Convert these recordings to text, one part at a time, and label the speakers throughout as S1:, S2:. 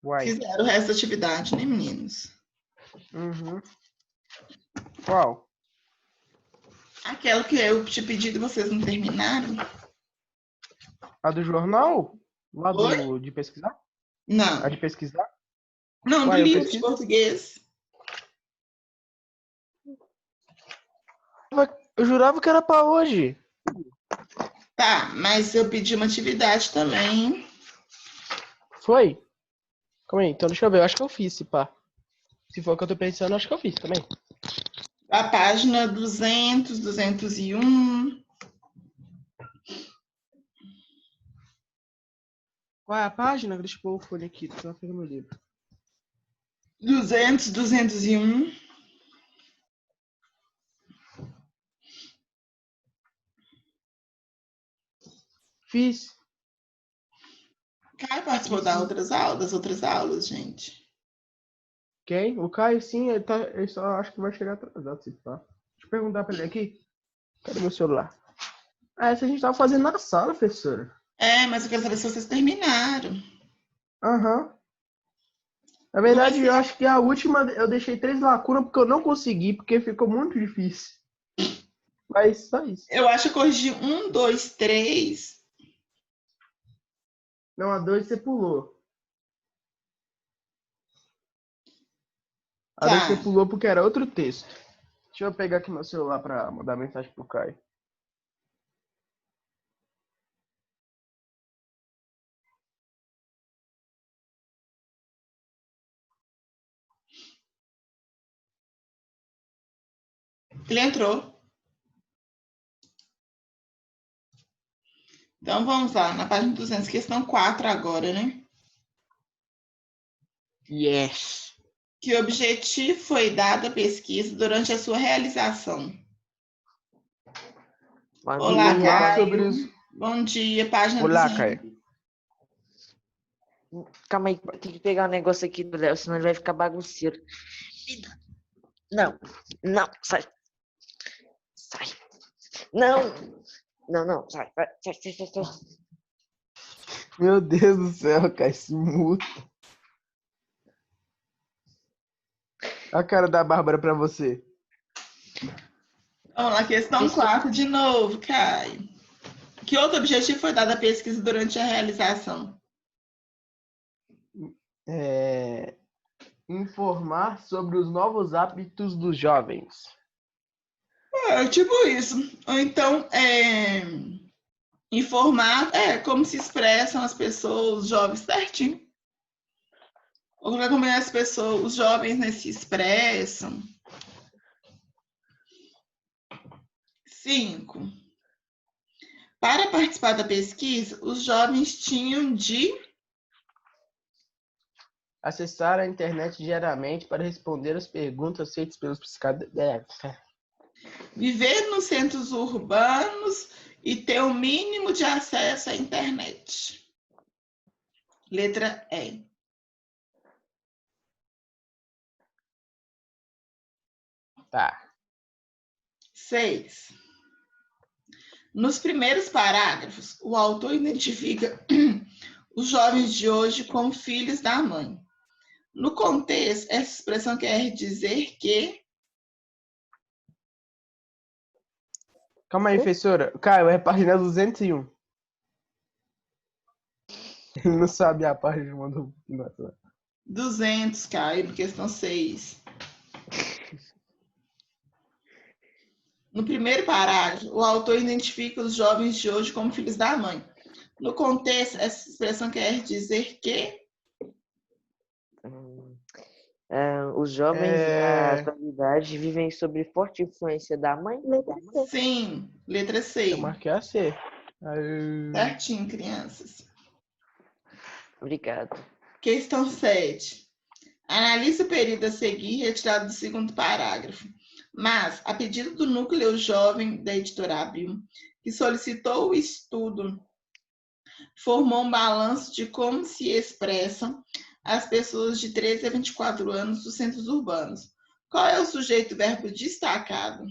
S1: Uai.
S2: Fizeram o resto da atividade, né, meninos?
S1: Uhum. Qual?
S2: Aquela que eu te pedi e vocês não terminaram?
S1: A do jornal? Lá
S2: Oi?
S1: de pesquisar? A
S2: Não.
S1: de pesquisar?
S2: Não, do
S1: Uai, eu
S2: livro de
S1: pesquiso.
S2: português.
S1: Eu jurava que era pra hoje.
S2: Tá, mas eu pedi uma atividade também.
S1: Foi? Calma aí, então deixa eu ver. Eu acho que eu fiz, se pá. Se for o que eu tô pensando, eu acho que eu fiz também.
S2: A página 200, 201.
S1: Qual é a página? Deixa eu pôr o folha aqui, deixa eu pegar meu livro.
S2: 200, 201.
S1: Fiz.
S2: Caio participou das outras aulas, gente.
S1: Quem? O Caio, sim, ele só acho que vai chegar atrasado, se pá. Deixa eu perguntar pra ele aqui. Cadê meu celular? Ah, essa a gente tava fazendo na sala, professora.
S2: É, mas eu quero saber se vocês terminaram.
S1: Aham. Na
S2: Eu
S1: verdade, eu
S2: comecei.
S1: acho que a última eu deixei 3 lacunas porque eu não consegui, porque ficou muito difícil. Mas só isso.
S2: Eu acho que eu corrigi 1, 2, 3.
S1: Não, a 2 você pulou. A 2 você
S2: Tá.
S1: pulou porque era outro texto. Deixa eu pegar aqui meu celular pra mandar mensagem pro Caio.
S2: Ele entrou. Então vamos lá, na página 200, questão 4 agora, né?
S1: Yes.
S2: Que objetivo foi dado à pesquisa durante a sua realização? Olá,
S1: Informar
S2: Caio.
S1: sobre os...
S2: Bom dia, página
S1: Olá,
S2: 200.
S1: Caio.
S3: Calma aí, tem que pegar um negócio aqui do Léo, senão ele vai ficar bagunceiro. Não, não, sai. Sai. Não, não, sai, sai.
S1: Meu Deus do céu, Caio, se muta. A cara da Bárbara pra você.
S2: Vamos lá, questão 4 de novo, Caio. Que outro objetivo foi dado à pesquisa durante a realização?
S1: Informar sobre os novos hábitos dos jovens.
S2: É tipo isso. Ou então, informar como se expressam as pessoas, os jovens, certinho. Ou como as pessoas, os jovens, né, se expressam. 5. Para participar da pesquisa, os jovens tinham de
S1: Acessar a internet diariamente para responder as perguntas feitas pelos psicólogos.
S2: viver nos centros urbanos e ter o mínimo de acesso à internet. Letra E.
S1: Tá.
S2: 6. Nos primeiros parágrafos, o autor identifica os jovens de hoje como filhos da mãe. No contexto, essa expressão quer dizer que...
S1: Calma aí, professora. Caio, é a página 201. Ele não sabe a página do...
S2: 200, Caio, questão 6. No primeiro parágrafo, o autor identifica os jovens de hoje como filhos da mãe. No contexto, essa expressão quer dizer que...
S3: Os jovens da atualidade vivem sob forte influência da mãe?
S2: Sim, letra C.
S1: Eu marquei a C.
S2: Certinho, crianças.
S3: Obrigado.
S2: Questão 7. Analise o período a seguir retirado do segundo parágrafo. Mas, a pedido do núcleo jovem da editora Abril, que solicitou o estudo, formou um balanço de como se expressam as pessoas de 13 a 24 anos dos centros urbanos. Qual é o sujeito verbo destacado?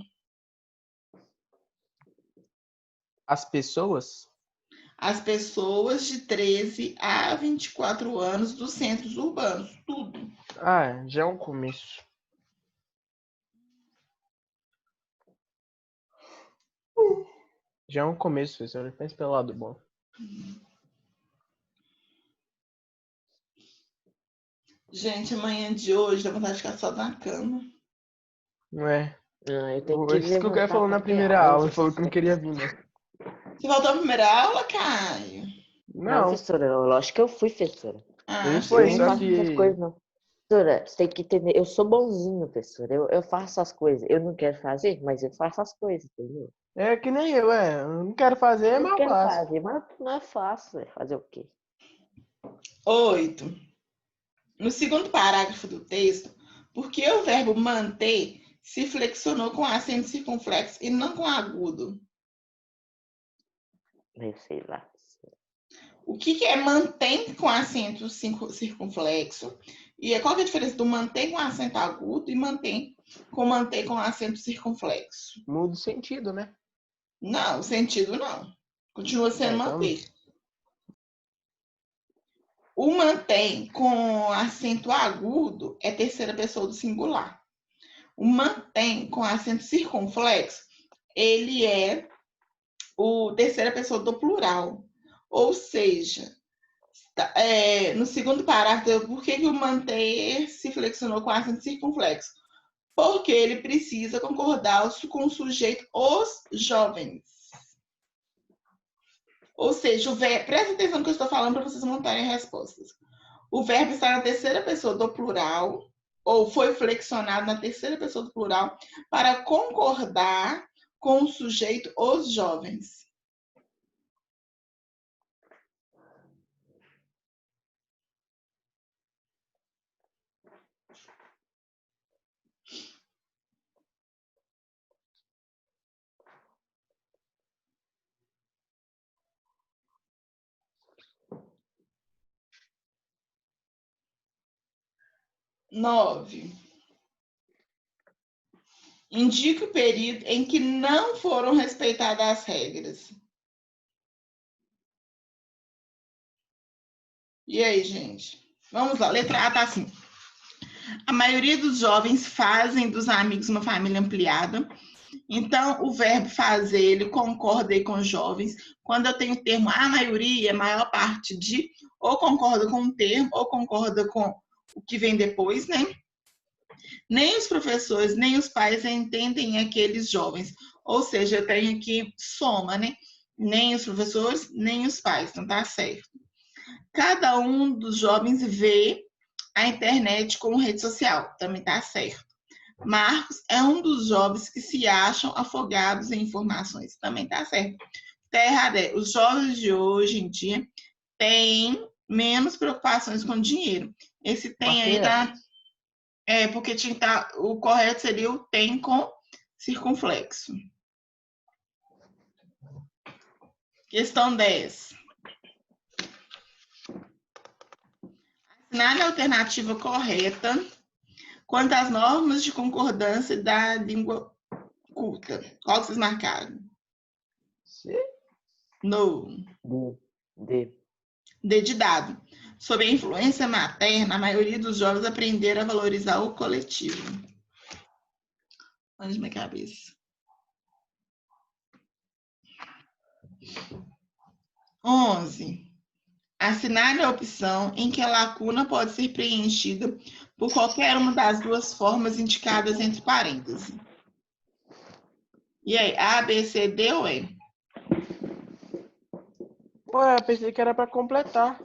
S1: As pessoas?
S2: as pessoas de 13 a 24 anos dos centros urbanos. Tudo.
S1: Ah, já é um começo. Já é um começo, professora. Pense pelo lado bom.
S2: Gente, amanhã de hoje dá vontade de ficar só na cama.
S1: Não é?
S3: Ah, eu tenho que
S1: Isso que o Caio
S3: levantar
S1: falou na
S3: pra
S1: primeira
S3: minha
S1: aula. Ele falou que não queria vir, né?
S2: Você voltou à primeira aula, Caio?
S3: Não,
S1: Não,
S3: professora, lógico que eu fui, professora.
S2: Ah,
S1: ele
S2: achei
S3: Eu
S1: foi,
S3: nem
S2: que...
S1: só
S3: faço essas
S1: que...
S3: coisas, não. Professora, você tem que entender, eu sou bonzinho, professora. Eu faço as coisas. Eu não quero fazer, mas eu faço as coisas, entendeu?
S1: É que nem eu, é. Eu não quero fazer,
S3: Eu
S1: mas
S3: não
S1: eu
S3: quero
S1: faço.
S3: fazer, mas não é fácil, é fazer o quê?
S2: 8. No segundo parágrafo do texto, por que o verbo manter se flexionou com acento circunflexo e não com agudo?
S3: Eu sei lá.
S2: O que é mantém com acento circunflexo? E qual que é a diferença do mantém com acento agudo e mantém com acento circunflexo?
S1: Muda o sentido, né?
S2: Não, o sentido não. Continua sendo
S1: Então,
S2: manter. O mantém com acento agudo é terceira pessoa do singular. O mantém com acento circunflexo, ele é o terceira pessoa do plural. Ou seja, no segundo parágrafo, por que o manter se flexionou com acento circunflexo? Porque ele precisa concordar com o sujeito os jovens. Ou seja, presta atenção no que eu estou falando para vocês montarem respostas. O verbo está na terceira pessoa do plural, ou foi flexionado na terceira pessoa do plural, para concordar com o sujeito os jovens. Nove. Indique o período em que não foram respeitadas as regras. E aí, gente? Vamos lá. Letra A tá assim. A maioria dos jovens fazem dos amigos uma família ampliada. Então, o verbo fazer, ele concorda aí com os jovens. Quando eu tenho o termo a maioria, a maior parte de, ou concorda com o termo, ou concorda com o que vem depois, né? Nem os professores, nem os pais entendem aqueles jovens. Ou seja, eu tenho aqui soma, né? Nem os professores, nem os pais. Então, tá certo. Cada um dos jovens vê a internet como rede social. Também tá certo. Marcos é um dos jovens que se acham afogados em informações. Também tá certo. Tá errado. Os jovens de hoje em dia têm menos preocupações com dinheiro. Esse tem aí tá. Porque o correto seria o tem com circunflexo. Questão 10. Assinale a alternativa correta quanto às normas de concordância da língua culta. Qual que vocês marcaram?
S1: C?
S2: No.
S3: D.
S2: D de dado. Sob a influência materna, a maioria dos jovens aprenderam a valorizar o coletivo. Onde minha cabeça? 11. Assinale a opção em que a lacuna pode ser preenchida por qualquer uma das duas formas indicadas entre parênteses. E aí, A, B, C, D ou E?
S1: Ué, eu pensei que era pra completar.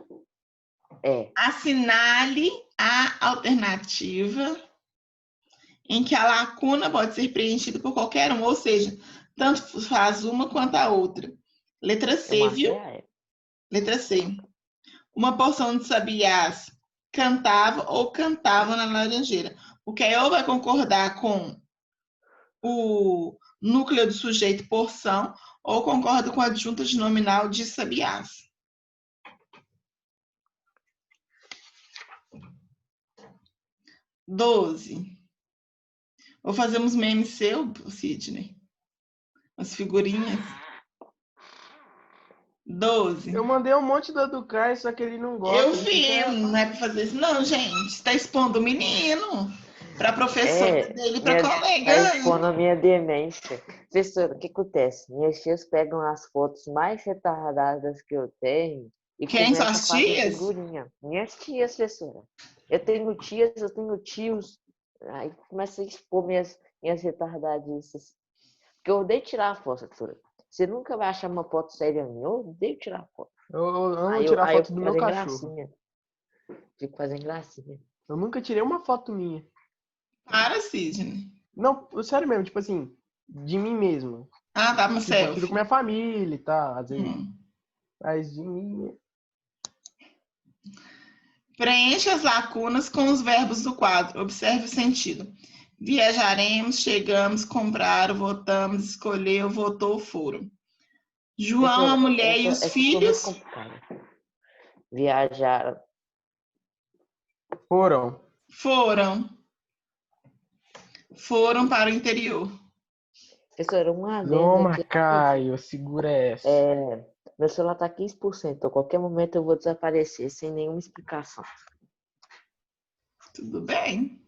S2: Assinale a alternativa em que a lacuna pode ser preenchida por qualquer uma, ou seja, tanto faz uma quanto a outra. Letra C, viu? Letra C. Uma porção de sabiás cantava ou cantavam na laranjeira. O que aí ou vai concordar com o núcleo do sujeito porção ou concorda com a adjunta de nominal de sabiás. 12. Vou fazer uns memes seu, Sidney. Umas figurinhas. 12.
S1: Eu mandei um monte do Caio, só que ele não gosta.
S2: Eu
S1: ele
S2: vi,
S1: fica-
S2: não é para fazer isso, não, gente. Está expondo o menino para professora
S3: É,
S2: dele, para
S3: tá
S2: colega.
S3: expondo a minha demência. Professora, o que acontece? Minhas tias pegam as fotos mais retardadas que eu tenho e
S2: Quem são
S3: começam a
S2: as
S3: fazer
S2: tias?
S3: figurinha. Minhas tias, professora. Eu tenho tias, eu tenho tios. Aí começa a expor minhas retardadices. Porque eu odeio tirar a foto, professora. Você nunca vai achar uma foto séria minha. Eu odeio tirar foto.
S1: Eu amo
S3: Aí eu,
S1: tirar
S3: aí eu
S1: foto do
S3: fico
S1: meu
S3: fazendo
S1: cachorro.
S3: gracinha. Fico fazendo gracinha.
S1: Eu nunca tirei uma foto minha.
S2: Para, Sidney.
S1: Não, sério mesmo, tipo assim, de mim mesmo.
S2: Ah, tá no
S1: Tipo, eu tiro com
S2: selfie.
S1: minha família e tal, às vezes.
S2: Hum.
S1: Mas de mim.
S2: Preencha as lacunas com os verbos do quadro. Observe o sentido. Viajaremos, chegamos, compraram, votamos, escolheu, votou, foram. João, a
S3: Professora,
S2: mulher e os
S3: essa ficou muito
S2: filhos
S3: complicada. Viajaram.
S1: Foram.
S2: Foram para o interior.
S3: Professora, um adendo
S1: Toma,
S3: aqui.
S1: Caio, segura essa.
S3: Meu celular tá 15%. A qualquer momento eu vou desaparecer sem nenhuma explicação.
S2: Tudo bem.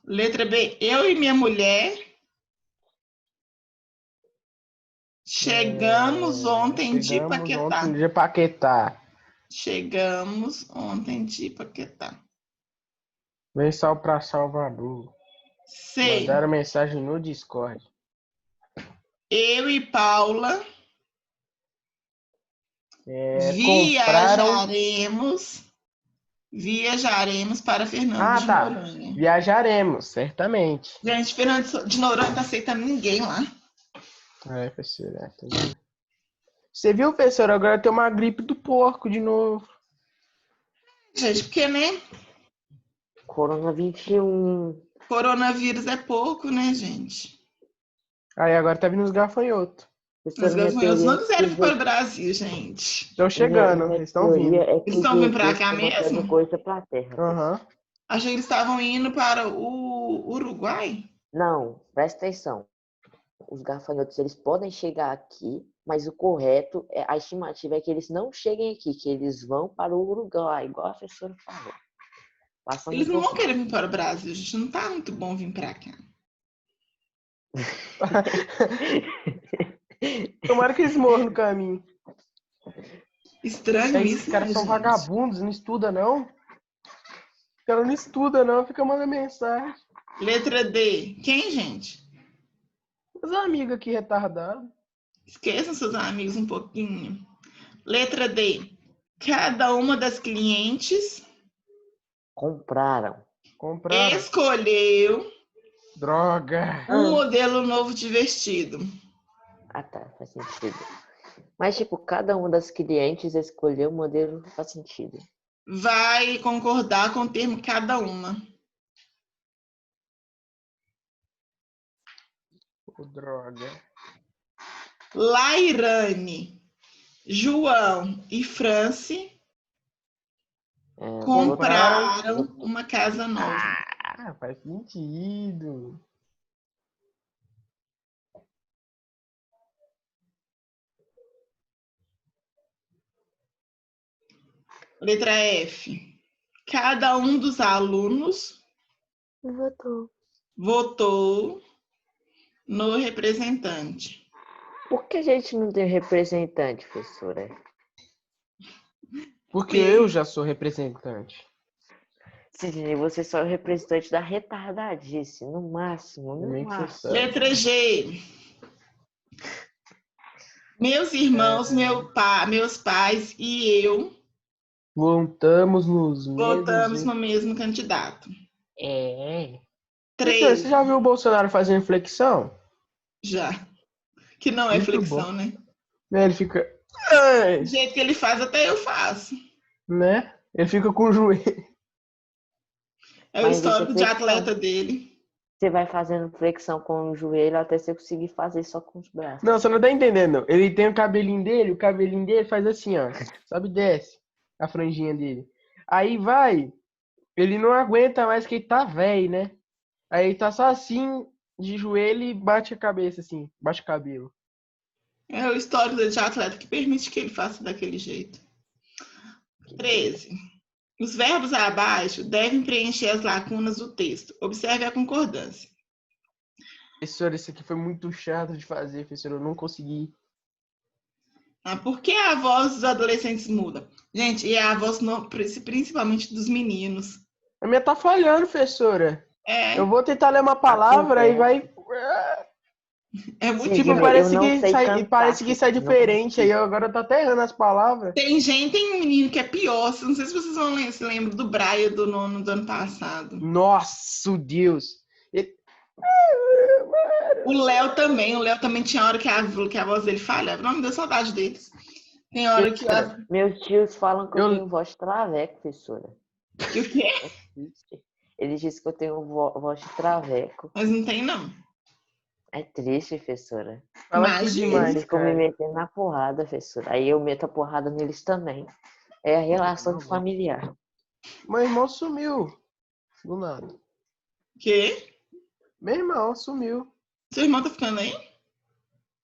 S2: Letra B. Eu e minha mulher chegamos ontem de
S1: Chegamos
S2: Paquetá.
S1: ontem de Paquetá.
S2: Chegamos ontem de Paquetá.
S1: Vem só pra Salvador.
S2: C.
S1: Mandaram mensagem no Discord.
S2: Eu e Paula
S1: Compraram.
S2: viajaremos para Fernando
S1: Ah,
S2: de
S1: tá.
S2: Noronha.
S1: Viajaremos, certamente.
S2: Gente, Fernando de Noronha não tá aceitando ninguém lá.
S1: Professora. Você viu, professor? Agora tem uma gripe do porco de novo.
S2: Gente, porque, né?
S3: Corona 21.
S2: Coronavírus é pouco, né, gente?
S1: Aí agora tá vindo os gafanhotos.
S2: Os
S3: Professora, minha
S2: gafanhotos
S3: teoria
S2: não
S3: é
S2: quiseram
S3: que
S2: vir para o Brasil, gente.
S1: Estão chegando,
S3: minha
S1: eles estão
S3: teoria
S1: vindo.
S3: é que
S2: Eles
S3: os
S2: estão vindo para
S3: ETs
S2: cá
S3: estão mandando
S2: mesmo?
S3: coisa pra Terra.
S1: Aham.
S2: Achei que eles estavam indo para o Uruguai.
S3: Não, presta atenção. Os gafanhotos, eles podem chegar aqui, mas o correto, a estimativa é que eles não cheguem aqui, que eles vão para o Uruguai, igual a professora falou. Passando
S2: Eles não
S3: por
S2: vão querer vir para o Brasil, gente. Não tá muito bom vir para cá.
S1: Tomara que eles morram no caminho.
S2: Estranho
S1: Esses
S2: isso,
S1: caras
S2: né,
S1: são
S2: gente?
S1: vagabundos, não estuda não. Os caras não estudam não, fica mandando mensagem.
S2: Letra D. Quem, gente?
S1: Os amigos aqui retardados.
S2: Esqueçam seus amigos um pouquinho. Letra D. Cada uma das clientes
S3: Compraram.
S2: escolheu
S1: Droga.
S2: um modelo novo de vestido.
S3: Ah, tá, faz sentido. Mas, tipo, cada uma das clientes escolheu o modelo, faz sentido.
S2: Vai concordar com o termo cada uma.
S1: Droga.
S2: Lairane, João e Franci compraram uma casa nova.
S1: Faz sentido.
S2: Letra F. Cada um dos alunos votou no representante.
S3: Por que a gente não tem representante, professora?
S1: Porque eu já sou representante.
S3: Sidney, você só é o representante da retardadice, no máximo, no máximo.
S2: Letra G. Meus irmãos, meus pais e eu
S1: votamos
S2: no mesmo candidato. 3.
S1: Você já viu o Bolsonaro fazendo flexão?
S2: Já. Que não é
S1: Muito
S2: flexão,
S1: bom.
S2: né?
S1: Ele fica...
S2: Do jeito que ele faz, até eu faço.
S1: Né? Ele fica com o joelho.
S2: É o histórico de atleta dele.
S3: Você vai fazendo flexão com o joelho até você conseguir fazer só com os braços.
S1: Não, você não tá entendendo. Ele tem o cabelinho dele faz assim, ó. Sabe, desce a franjinha dele. Aí vai, ele não aguenta mais que ele tá velho, né? Aí ele tá só assim, de joelho e bate a cabeça assim, bate o cabelo.
S2: É o histórico de atleta que permite que ele faça daquele jeito. 13. Os verbos abaixo devem preencher as lacunas do texto. Observe a concordância.
S1: Professora, isso aqui foi muito chato de fazer, professora. Eu não consegui.
S2: Por que a voz dos adolescentes muda? Gente, e a voz principalmente dos meninos.
S1: A minha tá falhando, professora.
S2: É,
S1: Eu vou tentar ler uma palavra e vai.
S2: é muito
S1: Tipo,
S3: Sidney,
S1: parece
S3: eu não
S1: que
S3: sei
S1: sai,
S3: cantar,
S1: parece que sai
S3: Sidney, não
S1: diferente. Aí
S3: consigo.
S1: agora eu tô até errando as palavras.
S2: Tem um menino que é pior. Não sei se vocês se lembram do Brian do nono do ano passado.
S1: Nossa, Deus.
S2: O Léo também tinha hora que a voz dele falhava. Não me deu saudade deles. Tem hora que
S3: Meus tios falam que eu
S1: Eu-
S3: tenho voz de traveco, professora.
S2: que o quê?
S3: Eles dizem que eu tenho voz de traveco.
S2: Mas não tem, não.
S3: É triste, professora.
S1: Fala tudo
S2: Imagina.
S1: demais,
S3: Eles ficam me
S1: cara.
S3: metendo na porrada, professora. Aí eu meto a porrada neles também. É a relação de familiar.
S1: Meu irmão sumiu. Do nada.
S2: Que?
S1: Meu irmão sumiu.
S2: Seu irmão tá ficando aí?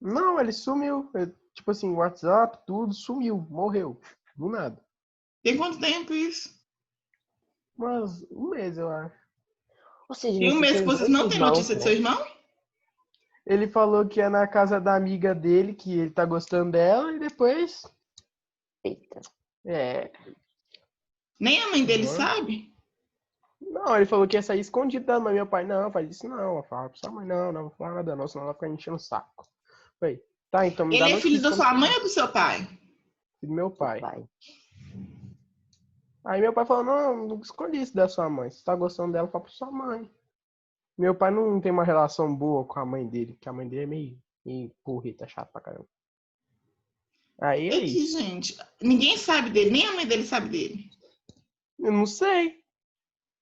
S1: Não, ele sumiu. Tipo assim, WhatsApp, tudo, sumiu. Morreu. Do nada.
S2: Tem quanto tempo isso?
S1: Mas um mês, eu acho.
S3: Ou seja,
S2: Tem um
S3: você
S2: mês
S3: tem
S2: que vocês
S3: dois
S2: não têm
S3: irmãos,
S2: notícia de seu
S3: né?
S2: irmão?
S1: Ele falou que é na casa da amiga dele, que ele tá gostando dela, e depois.
S3: Eita.
S1: É.
S2: Nem a mãe dele
S1: Uhum.
S2: sabe?
S1: Não, ele falou que ia sair escondido da mãe. Meu pai, não, faz isso não. Fala pra sua mãe, não, não vou falar nada não, senão ela fica enchendo o saco. Falei, tá, então me dá
S2: Ele é filho
S1: notícia.
S2: da sua mãe ou do seu pai?
S1: Filho do meu pai.
S3: Pai.
S1: Aí meu pai falou, não esconde isso da sua mãe. Se tá gostando dela, fala pra sua mãe. Meu pai não tem uma relação boa com a mãe dele, porque a mãe dele é meio porreta, chata pra caramba. Aí é
S2: Aqui,
S1: isso.
S2: gente. Ninguém sabe dele, nem a mãe dele sabe dele.
S1: Eu não sei.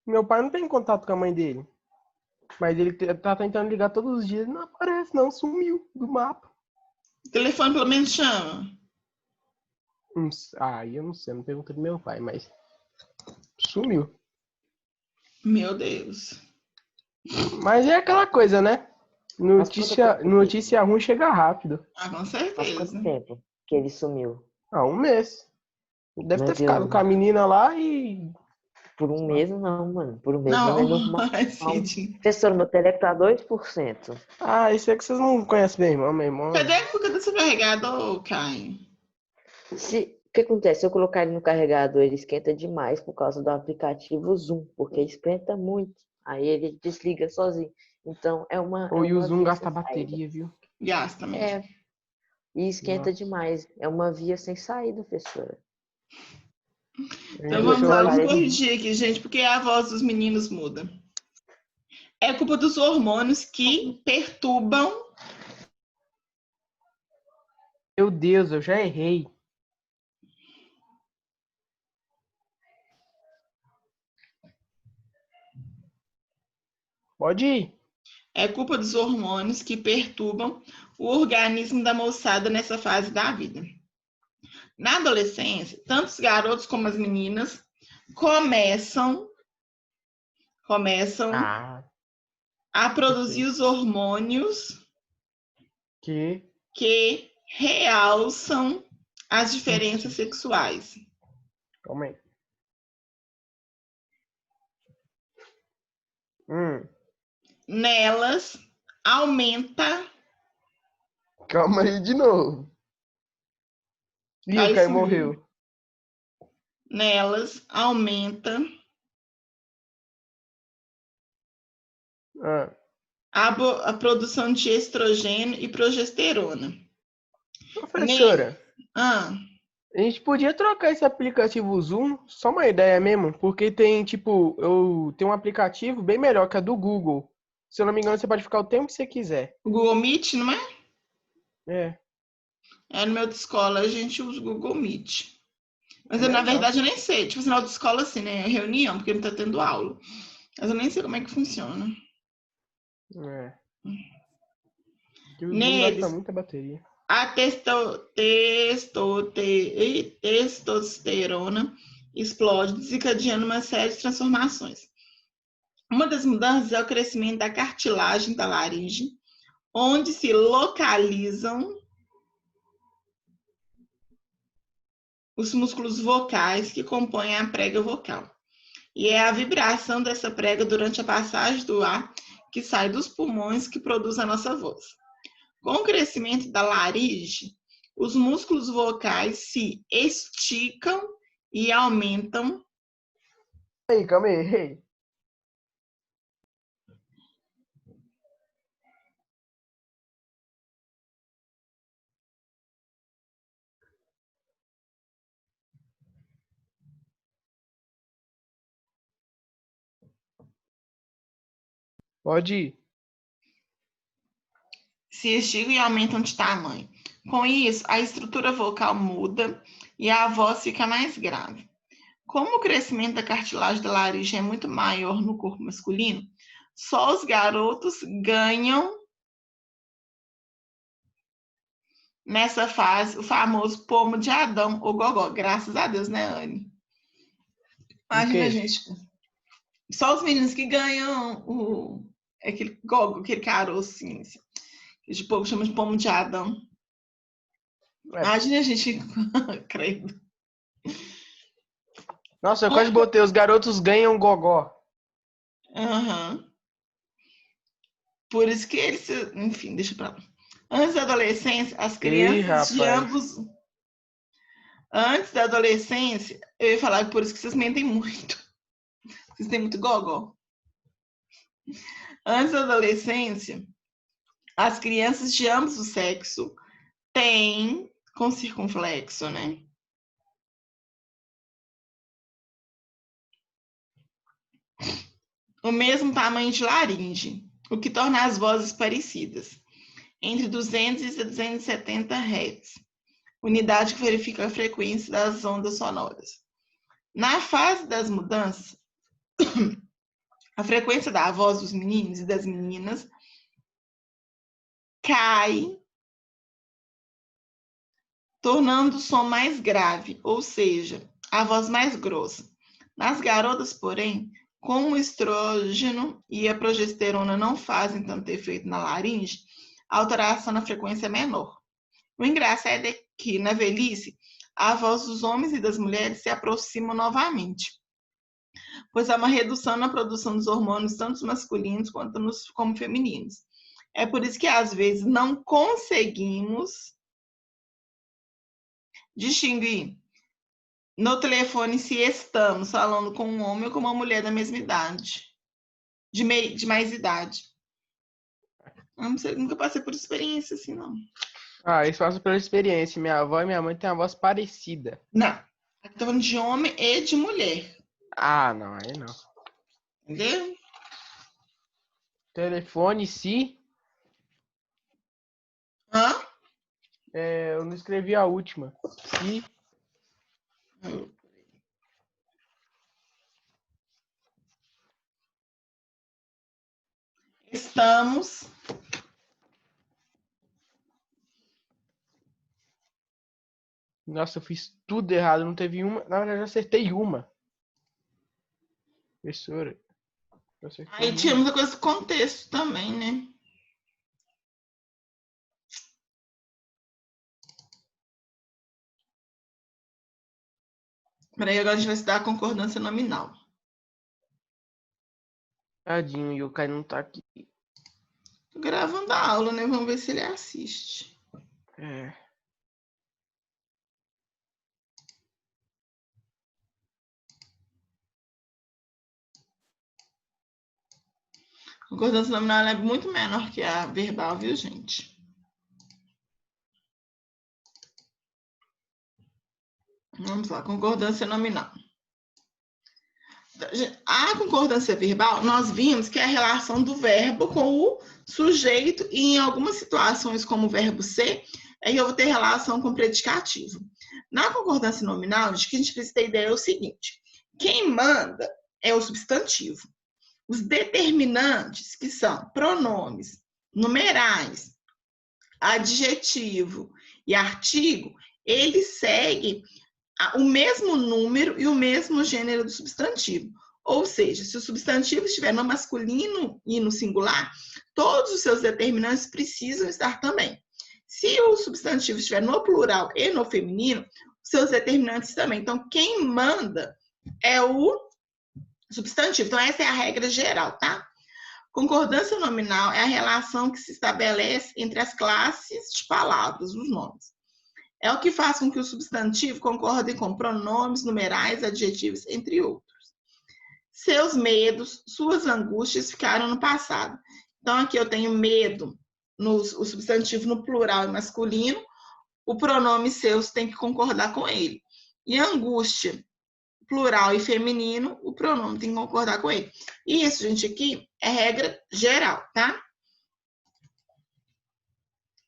S1: Meu pai não tem contato com a mãe dele. Mas ele tá tentando ligar todos os dias, não aparece, não, sumiu do mapa.
S2: O telefone pelo menos chama.
S1: Aí eu não sei, não perguntei do meu pai, mas sumiu.
S2: Meu Deus.
S1: Mas é aquela coisa, né?
S3: Mas quanto tempo
S1: Notícia ruim chega rápido.
S2: Com
S3: Faz
S2: certeza.
S3: quanto tempo que ele sumiu?
S1: Um mês. Deve
S3: Meu
S1: ter ficado
S3: Deus.
S1: com a menina lá e.
S3: Por um mês não, mano. Por um mês
S2: Não,
S3: não é normal.
S2: Cid.
S3: Professor, meu teleco tá 2%.
S1: Isso é que vocês não conhecem meu irmão. Meu irmão.
S2: Cadê seu carregador, Caio?
S3: O que acontece? Se eu colocar ele no carregador, ele esquenta demais por causa do aplicativo Zoom, porque esquenta muito. Aí ele desliga sozinho. Então é uma.
S1: Ou e o Zoom
S3: via
S1: gasta
S3: sem saída.
S1: bateria, viu?
S2: Gasta mesmo.
S3: É. E esquenta
S1: Nossa.
S3: demais. É uma via sem saída, professora.
S2: Então vamos
S3: lá,
S2: vamos corrigir aqui, gente, porque a voz dos meninos muda. É culpa dos hormônios que perturbam.
S1: Meu Deus, eu já errei. Pode ir.
S2: É culpa dos hormônios que perturbam o organismo da moçada nessa fase da vida. Na adolescência, tanto os garotos como as meninas começam a produzir os hormônios
S1: Que
S2: realçam as diferenças sexuais.
S1: Calma aí.
S2: Nelas, aumenta.
S1: Calma aí de novo. E o Caio morreu.
S2: Nelas, aumenta a produção de estrogênio e progesterona.
S1: Professora,
S2: A
S1: gente podia trocar esse aplicativo Zoom, só uma ideia mesmo, porque tem, tipo, eu tenho um aplicativo bem melhor que a do Google. Se eu não me engano, você pode ficar o tempo que você quiser.
S2: o Google Meet, não é?
S1: É.
S2: No meu de escola a gente usa o Google Meet. Mas eu, na
S1: Legal.
S2: verdade, eu nem sei. Tipo, na escola, assim, né? É reunião, porque não tá tendo aula. Mas eu nem sei como é que funciona.
S1: Porque o Zoom
S2: Neles,
S1: gasta muita bateria.
S2: a testosterona explode, desencadeando uma série de transformações. Uma das mudanças é o crescimento da cartilagem da laringe, onde se localizam os músculos vocais que compõem a prega vocal. E é a vibração dessa prega durante a passagem do ar que sai dos pulmões que produz a nossa voz. Com o crescimento da laringe, os músculos vocais se esticam e aumentam.
S1: Calma aí. Pode ir.
S2: Se esticam e aumentam de tamanho. Com isso, a estrutura vocal muda e a voz fica mais grave. Como o crescimento da cartilagem da laringe é muito maior no corpo masculino, só os garotos ganham nessa fase o famoso pomo de Adão ou gogó. Graças a Deus, né, Anne? Imagina, gente. Só os meninos que ganham aquele gogo, aquele carocinho, assim. De povo chama de pomo de Adão. Imagina, gente. Credo.
S1: Nossa, eu quase botei. Os garotos ganham gogó.
S2: Uhum. Por isso que eles... Enfim, deixa pra lá. Antes da adolescência, as crianças de ambos... Antes da adolescência, eu ia falar por isso que vocês mentem muito. Vocês têm muito gogó. Antes da adolescência, as crianças de ambos o sexo têm com circunflexo, né? O mesmo tamanho de laringe, o que torna as vozes parecidas, entre 200 e 270 Hz, unidade que verifica a frequência das ondas sonoras. Na fase das mudanças, a frequência da voz dos meninos e das meninas cai, tornando o som mais grave, ou seja, a voz mais grossa. Nas garotas, porém, como o estrógeno e a progesterona não fazem tanto efeito na laringe, a alteração na frequência é menor. O engraçado é que, na velhice, a voz dos homens e das mulheres se aproximam novamente, pois há uma redução na produção dos hormônios, tanto masculinos quanto como femininos. É por isso que, às vezes, não conseguimos distinguir no telefone se estamos falando com um homem ou com uma mulher da mesma idade, de mais idade. Eu não sei, nunca passei por experiência assim, não.
S1: Ah, isso passa pela experiência. Minha avó e minha mãe têm uma voz parecida.
S2: Não. Aqui tô falando de homem e de mulher.
S1: Ah, não, aí não.
S2: Entendeu?
S1: Telefone, se...
S2: Hã?
S1: Eu não escrevi a última. Se...
S2: Estamos...
S1: Nossa, eu fiz tudo errado. Não teve uma... Na verdade, eu acertei uma. Professora.
S2: Aí tinha muita coisa do contexto também, né? Peraí, agora a gente vai estudar a concordância nominal.
S1: Tadinho, e o Kai não tá aqui.
S2: Tô gravando a aula, né? Vamos ver se ele assiste. A concordância nominal é muito menor que a verbal, viu, gente? Vamos lá, concordância nominal. A concordância verbal, nós vimos que é a relação do verbo com o sujeito e em algumas situações, como o verbo ser, aí eu vou ter relação com o predicativo. Na concordância nominal, o que a gente precisa ter ideia é o seguinte: quem manda é o substantivo. Os determinantes, que são pronomes, numerais, adjetivo e artigo, eles seguem o mesmo número e o mesmo gênero do substantivo. Ou seja, se o substantivo estiver no masculino e no singular, todos os seus determinantes precisam estar também. Se o substantivo estiver no plural e no feminino, seus determinantes também. Então, quem manda é o substantivo. Então, essa é a regra geral, tá? Concordância nominal é a relação que se estabelece entre as classes de palavras, os nomes. É o que faz com que o substantivo concorde com pronomes, numerais, adjetivos, entre outros. Seus medos, suas angústias ficaram no passado. Então, aqui eu tenho medo, o substantivo no plural e masculino, o pronome seus tem que concordar com ele. E angústia, plural e feminino, o pronome tem que concordar com ele. E isso, gente, aqui é regra geral, tá?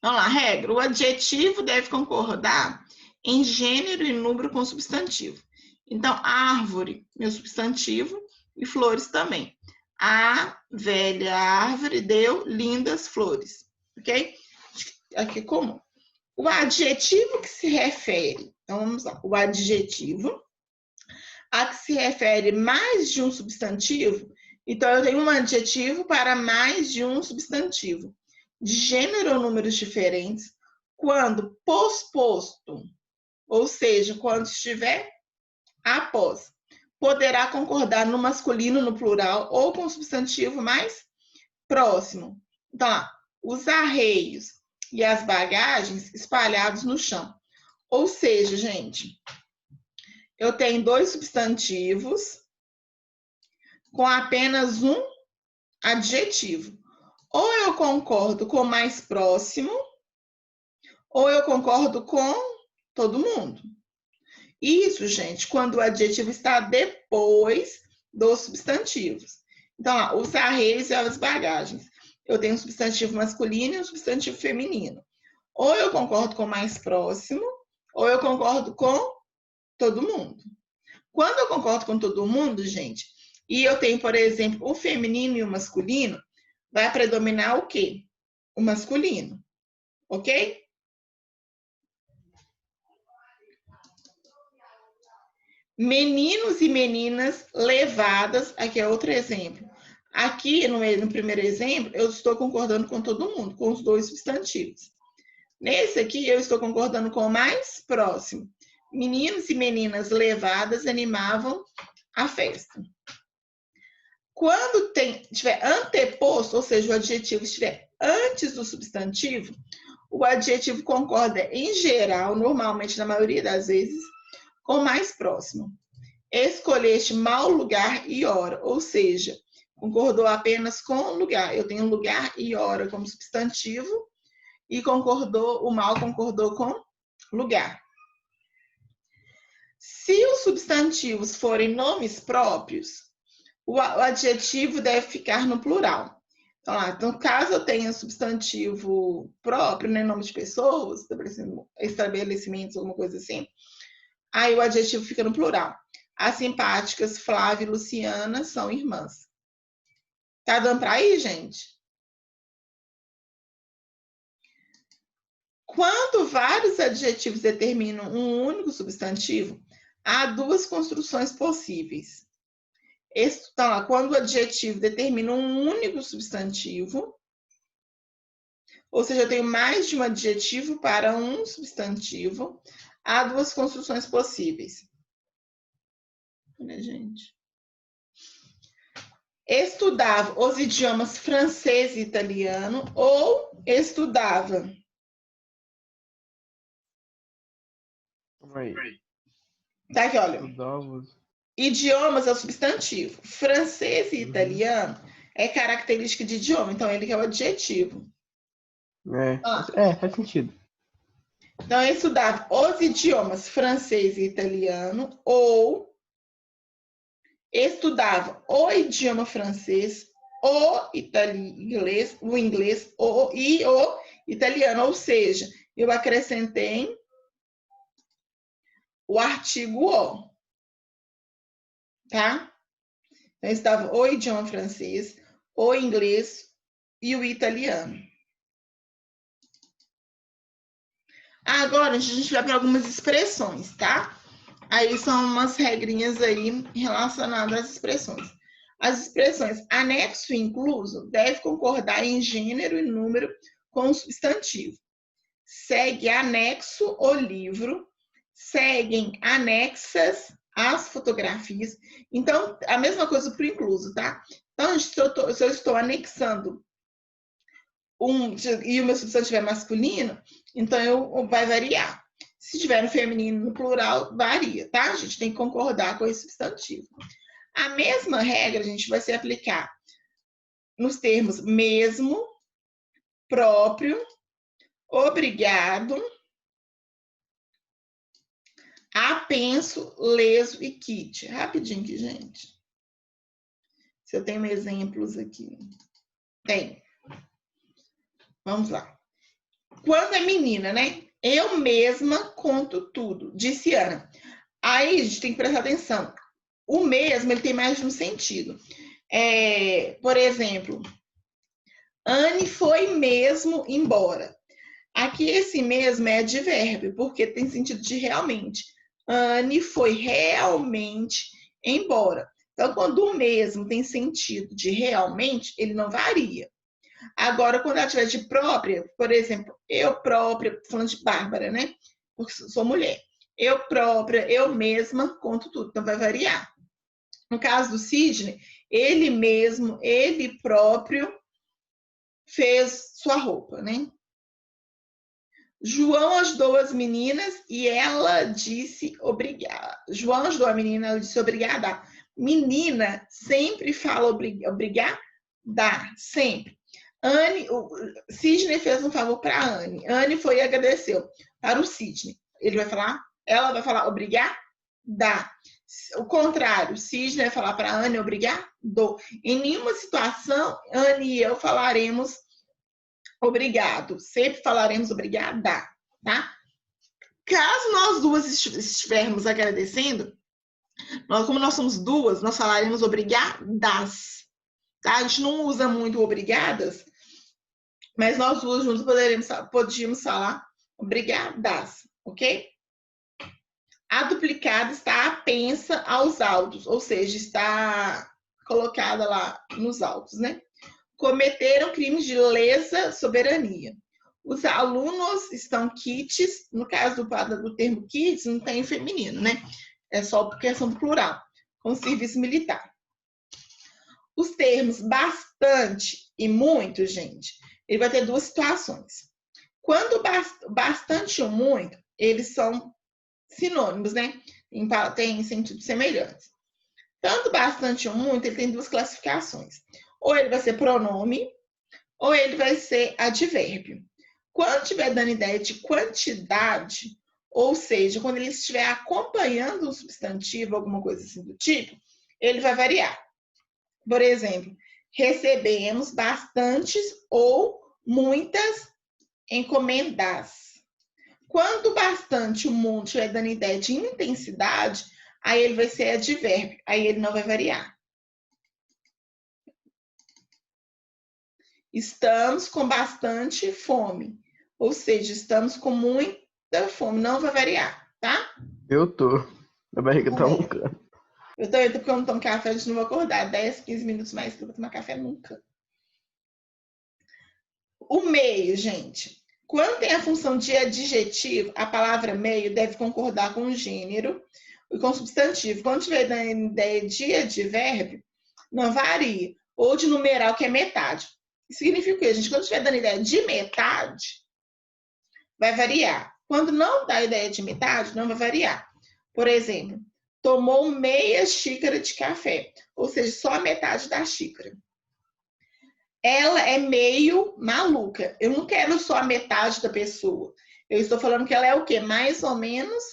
S2: Vamos lá, regra. O adjetivo deve concordar em gênero e número com o substantivo. Então, árvore, meu substantivo, e flores também. A velha árvore deu lindas flores, ok? Aqui é comum. O adjetivo que se refere, então vamos lá, o adjetivo a que se refere mais de um substantivo, então eu tenho um adjetivo para mais de um substantivo, de gênero ou números diferentes, quando posposto, ou seja, quando estiver após, poderá concordar no masculino, no plural, ou com o substantivo mais próximo. Então, lá, os arreios e as bagagens espalhados no chão. Ou seja, gente, eu tenho dois substantivos com apenas um adjetivo. Ou eu concordo com o mais próximo, ou eu concordo com todo mundo. Isso, gente, quando o adjetivo está depois dos substantivos. Então, ó, os arreios e as bagagens. Eu tenho um substantivo masculino e um substantivo feminino. Ou eu concordo com o mais próximo, ou eu concordo com todo mundo. Quando eu concordo com todo mundo, gente, e eu tenho, por exemplo, o feminino e o masculino, vai predominar o quê? O masculino, ok? Meninos e meninas levadas, aqui é outro exemplo. Aqui, no primeiro exemplo, eu estou concordando com todo mundo, com os dois substantivos. Nesse aqui, eu estou concordando com o mais próximo. Meninos e meninas levadas animavam a festa. Quando tiver anteposto, ou seja, o adjetivo estiver antes do substantivo, o adjetivo concorda em geral, normalmente, na maioria das vezes, com o mais próximo. Escolheste mau lugar e hora, ou seja, concordou apenas com o lugar. Eu tenho lugar e hora como substantivo e o mal concordou com lugar. Se os substantivos forem nomes próprios, o adjetivo deve ficar no plural. Então, caso eu tenha substantivo próprio, né, nome de pessoas, estabelecimentos, alguma coisa assim, aí o adjetivo fica no plural. As simpáticas Flávia e Luciana são irmãs. Tá dando para ir, gente? Quando vários adjetivos determinam um único substantivo, há duas construções possíveis. Então, quando o adjetivo determina um único substantivo, ou seja, eu tenho mais de um adjetivo para um substantivo, há duas construções possíveis. Olha, gente. Estudava os idiomas francês e italiano ou estudava. Tá aqui, olha. Idiomas é o substantivo. Francês e italiano é característica de idioma, então ele que é o adjetivo.
S1: Faz sentido.
S2: Então, eu estudava os idiomas francês e italiano ou estudava o idioma francês, o inglês, e o italiano, ou seja, eu acrescentei o artigo o, tá? Então, estava o idioma francês, o inglês e o italiano. Agora, a gente vai para algumas expressões, tá? Aí são umas regrinhas aí relacionadas às expressões. As expressões anexo e incluso devem concordar em gênero e número com o substantivo. Segue anexo o livro, seguem anexas às fotografias. Então, a mesma coisa para o incluso, tá? Então, se eu estou anexando e o meu substantivo é masculino, então vai variar. Se tiver no feminino, no plural, varia, tá? A gente tem que concordar com esse substantivo. A mesma regra, a gente vai se aplicar nos termos mesmo, próprio, obrigado, apenso, leso e kit. Rapidinho aqui, gente. Se eu tenho exemplos aqui. Tem. Vamos lá. Quando é menina, né? Eu mesma conto tudo, disse Ana. Aí a gente tem que prestar atenção. O mesmo, ele tem mais de um sentido. Por exemplo, Anne foi mesmo embora. Aqui esse mesmo é advérbio, porque tem sentido de realmente. Anne foi realmente embora. Então, quando o mesmo tem sentido de realmente, ele não varia. Agora, quando ela tiver de própria, por exemplo, eu própria, falando de Bárbara, né? Porque sou mulher. Eu própria, eu mesma conto tudo, então vai variar. No caso do Sidney, ele mesmo, ele próprio fez sua roupa, né? João ajudou as meninas e ela disse obrigada. João ajudou a menina, ela disse obrigada. Menina sempre fala obrigada, sempre. Sidney fez um favor para a Anne. Anne foi e agradeceu para o Sidney. Ela vai falar obrigada. O contrário, Sidney vai falar para a Anne obrigado. Em nenhuma situação, Anne e eu falaremos obrigado. Sempre falaremos obrigada, tá? Caso nós duas estivermos agradecendo, como nós somos duas, nós falaremos obrigadas, tá? A gente não usa muito obrigadas, mas nós duas juntos podíamos falar obrigadas, ok? A duplicada está apensa aos autos, ou seja, está colocada lá nos autos, né? Cometeram crimes de lesa soberania. Os alunos estão quites, no caso do termo quites, não tem feminino, né? É só por questão do plural, com serviço militar. Os termos bastante e muito, gente, ele vai ter duas situações. Quando bastante ou muito, eles são sinônimos, né? Tem sentido semelhante. Tanto bastante ou muito, ele tem duas classificações. Ou ele vai ser pronome, ou ele vai ser advérbio. Quando estiver dando ideia de quantidade, ou seja, quando ele estiver acompanhando um substantivo, alguma coisa assim do tipo, ele vai variar. Por exemplo, recebemos bastantes ou muitas encomendas. Quando bastante o mundo estiver dando ideia de intensidade, aí ele vai ser advérbio, aí ele não vai variar. Estamos com bastante fome, ou seja, estamos com muita fome, não vai variar, tá?
S1: Eu tô. Minha barriga tá roncando.
S2: Eu tô porque eu não tomo café, a gente não vai acordar 10, 15 minutos mais que eu vou tomar café nunca. O meio, gente. Quando tem a função de adjetivo, a palavra meio deve concordar com o gênero e com o substantivo. Quando tiver dando ideia de advérbio, não varia. Ou de numeral, que é metade. Isso significa o quê, gente? Quando estiver dando ideia de metade, vai variar. Quando não dá ideia de metade, não vai variar. Por exemplo, tomou meia xícara de café, ou seja, só a metade da xícara. Ela é meio maluca. Eu não quero só a metade da pessoa. Eu estou falando que ela é o quê? Mais ou menos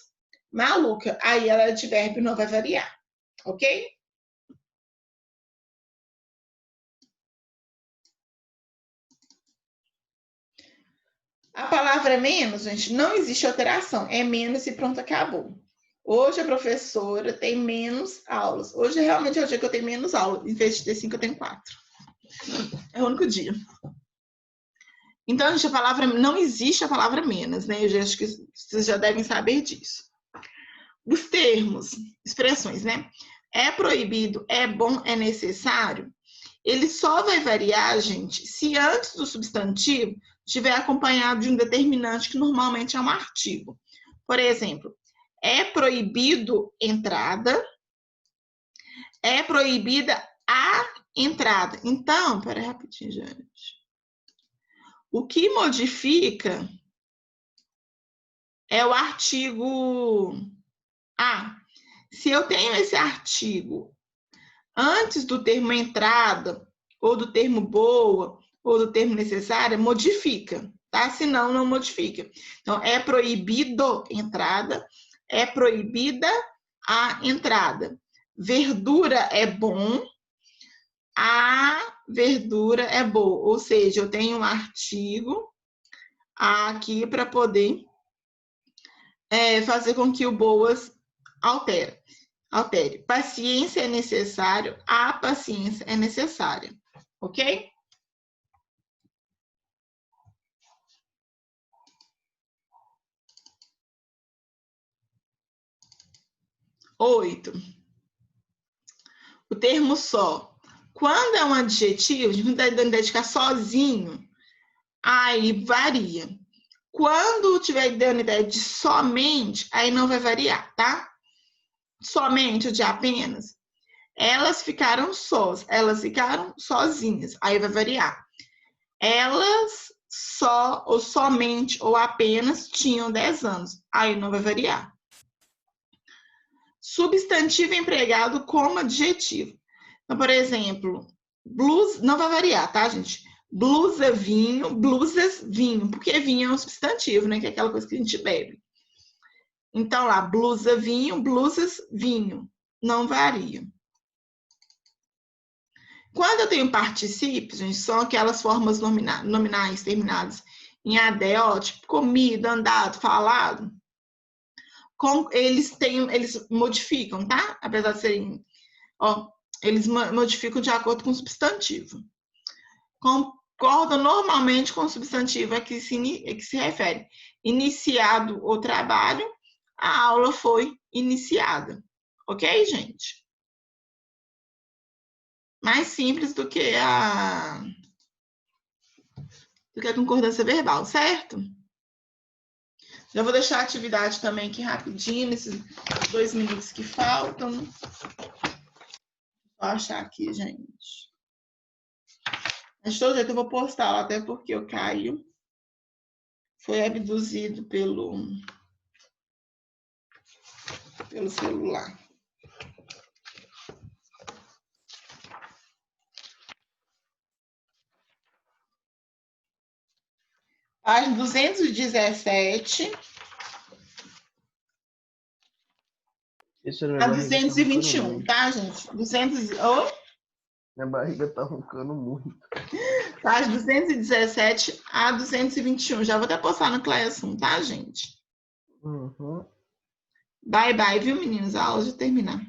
S2: maluca. Aí ela é advérbio, não vai variar. Ok? A palavra menos, gente, não existe alteração. É menos e pronto, acabou. Hoje a professora tem menos aulas. Hoje realmente é o dia que eu tenho menos aulas. Em vez de ter 5, eu tenho 4. É o único dia. Então, gente, não existe a palavra menos, né? Eu acho que vocês já devem saber disso. Os termos, expressões, né? É proibido, é bom, é necessário. Ele só vai variar, gente, se antes do substantivo estiver acompanhado de um determinante que normalmente é um artigo. Por exemplo, É proibido entrada. É proibida a entrada. Então, peraí rapidinho, gente. O que modifica é o artigo... se eu tenho esse artigo antes do termo entrada, ou do termo boa, ou do termo necessária, modifica, tá? Senão, não modifica. Então, é proibido entrada, é proibida a entrada. Verdura é bom, a verdura é boa. Ou seja, eu tenho um artigo aqui para poder fazer com que o boas altere. Paciência é necessário, a paciência é necessária. Ok? Oito. O termo só. Quando é um adjetivo, a gente não está dando de ficar sozinho, aí varia. Quando tiver dando ideia de somente, aí não vai variar, tá? Somente ou de apenas, elas ficaram sós, elas ficaram sozinhas, aí vai variar. Elas só, ou somente, ou apenas tinham 10 anos, aí não vai variar. Substantivo empregado como adjetivo. Então, por exemplo, blusa, não vai variar, tá, gente? Blusa, vinho, blusas, vinho, porque vinho é um substantivo, né? Que é aquela coisa que a gente bebe. Então, lá, blusa, vinho, blusas, vinho. Não varia. Quando eu tenho particípios, gente, são aquelas formas nominais terminadas em ADO, tipo comida, andado, falado. Eles modificam, tá? Apesar de serem... eles modificam de acordo com o substantivo. Concordam normalmente com o substantivo a que se refere. Iniciado o trabalho, a aula foi iniciada. Ok, gente? Mais simples do que a concordância verbal, certo? Já vou deixar a atividade também aqui rapidinho, nesses 2 minutos que faltam. Vou achar aqui, gente. Mas de todo jeito eu vou postar, até porque o Caio foi abduzido pelo celular. Página 217 a 221, tá, gente? 200...
S1: Minha barriga tá roncando muito.
S2: Página 217 a 221. Já vou até postar no Classroom, tá, gente?
S1: Uhum.
S2: Bye, bye, viu, meninos? A aula já terminar.